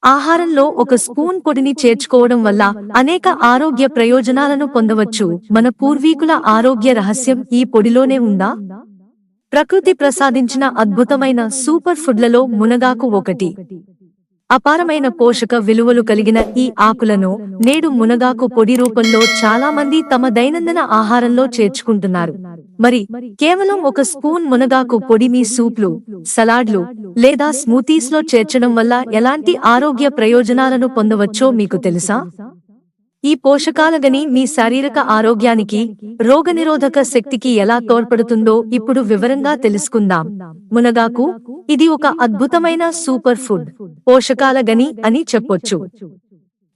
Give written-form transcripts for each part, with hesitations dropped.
ఆహారంలో ఒక స్పూన్ పొడిని చేర్చుకోవడం వల్ల అనేక ఆరోగ్య ప్రయోజనాలను పొందవచ్చు. మన పూర్వీకుల ఆరోగ్య రహస్యం ఈ పొడిలోనే ఉందా? ప్రకృతి ప్రసాదించిన అద్భుతమైన సూపర్ ఫుడ్లలో మునగాకు ఒకటి. అపారమైన పోషక విలువలు కలిగిన ఈ ఆకులను నేడు మునగాకు పొడి రూపంలో చాలా మంది తమ దైనందిన ఆహారంలో చేర్చుకుంటున్నారు. మరి కేవలం ఒక స్పూన్ మునగాకు పొడి మీ సూప్లు, సలాడ్లు లేదా స్మూతీస్లో చేర్చడం వల్ల ఎలాంటి ఆరోగ్య ప్రయోజనాలను పొందవచ్చో మీకు తెలుసా? ఈ పోషకాల గని మీ శారీరక ఆరోగ్యానికి, రోగనిరోధక శక్తికి ఎలా తోడ్పడుతుందో ఇప్పుడు వివరంగా తెలుసుకుందాం. మునగాకు ఇది ఒక అద్భుతమైన సూపర్ ఫుడ్, పోషకాల గని అని చెప్పొచ్చు.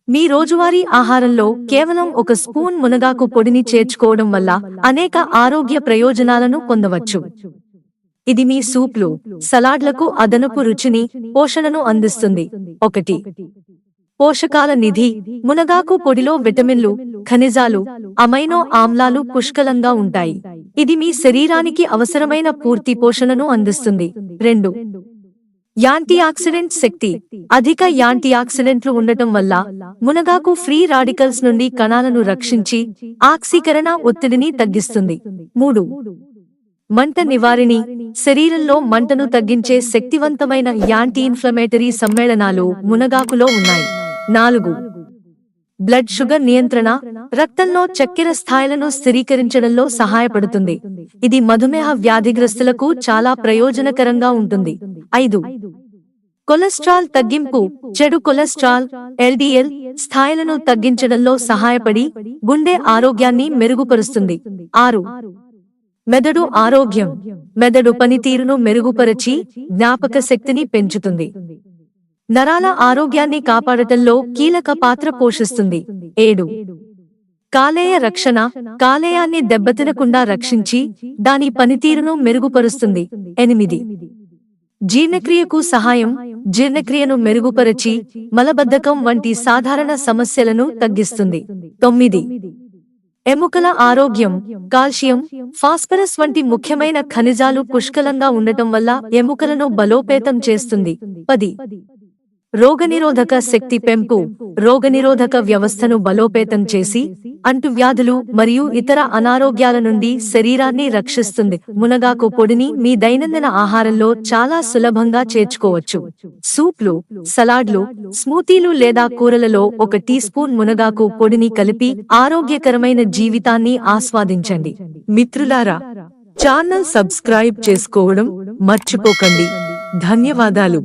మీ రోజువారీ ఆహారంలో కేవలం ఒక స్పూన్ మునగాకు పొడిని చేర్చుకోవడం వల్ల అనేక ఆరోగ్య ప్రయోజనాలను పొందవచ్చు. ఇది మీ సూప్లు, సలాడ్లకు అదనపు రుచిని, పోషణను అందిస్తుంది. 1. పోషకాల నిధి. మునగాకు పొడిలో విటమిన్లు, ఖనిజాలు, అమైనో ఆమ్లాలు పుష్కలంగా ఉంటాయి. ఇది మీ శరీరానికి అవసరమైన పూర్తి పోషణను అందిస్తుంది. 2. యాంటీఆక్సిడెంట్ శక్తి. అధిక యాంటీఆక్సిడెంట్లు ఉండటం వల్ల మునగాకు ఫ్రీ రాడికల్స్ నుండి కణాలను రక్షించి ఆక్సీకరణ ఒత్తిడిని తగ్గిస్తుంది. 3. మంట నివారిణి. శరీరంలో మంటను తగ్గించే శక్తివంతమైన యాంటీ ఇన్ఫ్లమేటరీ సమ్మేళనాలు మునగాకులో ఉన్నాయి. 4. బ్లడ్ షుగర్ నియంత్రణ. రక్తంలో చక్కెర స్థాయిలను స్థిరీకరించడంలో సహాయపడుతుంది. ఇది మధుమేహ వ్యాధిగ్రస్తులకు చాలా ప్రయోజనకరంగా ఉంటుంది. 5. కొలెస్ట్రాల్ తగ్గింపు. చెడు కొలెస్ట్రాల్, LDL స్థాయిలను తగ్గించడంలో సహాయపడి గుండె ఆరోగ్యాన్ని మెరుగుపరుస్తుంది. 6. మెదడు ఆరోగ్యం. మెదడు పనితీరును మెరుగుపరచి జ్ఞాపక శక్తిని పెంచుతుంది. నరాల ఆరోగ్యాన్ని కాపాడటంలో కీలక పాత్ర పోషిస్తుంది. 7. కాలేయ రక్షణ. కాలేయాన్ని దెబ్బతినకుండా రక్షించి దాని పనితీరును మెరుగుపరుస్తుంది. 8. జీర్ణక్రియకు సహాయం. జీర్ణక్రియను మెరుగుపరచి మలబద్ధకం వంటి సాధారణ సమస్యలను తగ్గిస్తుంది. 9. ఎముకల ఆరోగ్యం. కాల్షియం, ఫాస్ఫరస్ వంటి ముఖ్యమైన ఖనిజాలు పుష్కలంగా ఉండటం వల్ల ఎముకలను బలోపేతం చేస్తుంది. 10. రోగనిరోధక శక్తి పెంపు. రోగనిరోధక వ్యవస్థను బలోపేతం చేసి అంటువ్యాధులు మరియు ఇతర అనారోగ్యాల నుండి శరీరాన్ని రక్షిస్తుంది. మునగాకు పొడిని మీ దైనందిన ఆహారంలో చాలా సులభంగా చేర్చుకోవచ్చు. సూప్లు, సలాడ్లు, స్మూతీలు లేదా కూరలలో 1 టీ స్పూన్ మునగాకు పొడిని కలిపి ఆరోగ్యకరమైన జీవితాన్ని ఆస్వాదించండి. మిత్రులారా, ఛానల్ సబ్స్క్రైబ్ చేసుకోవడం మర్చిపోకండి. ధన్యవాదాలు.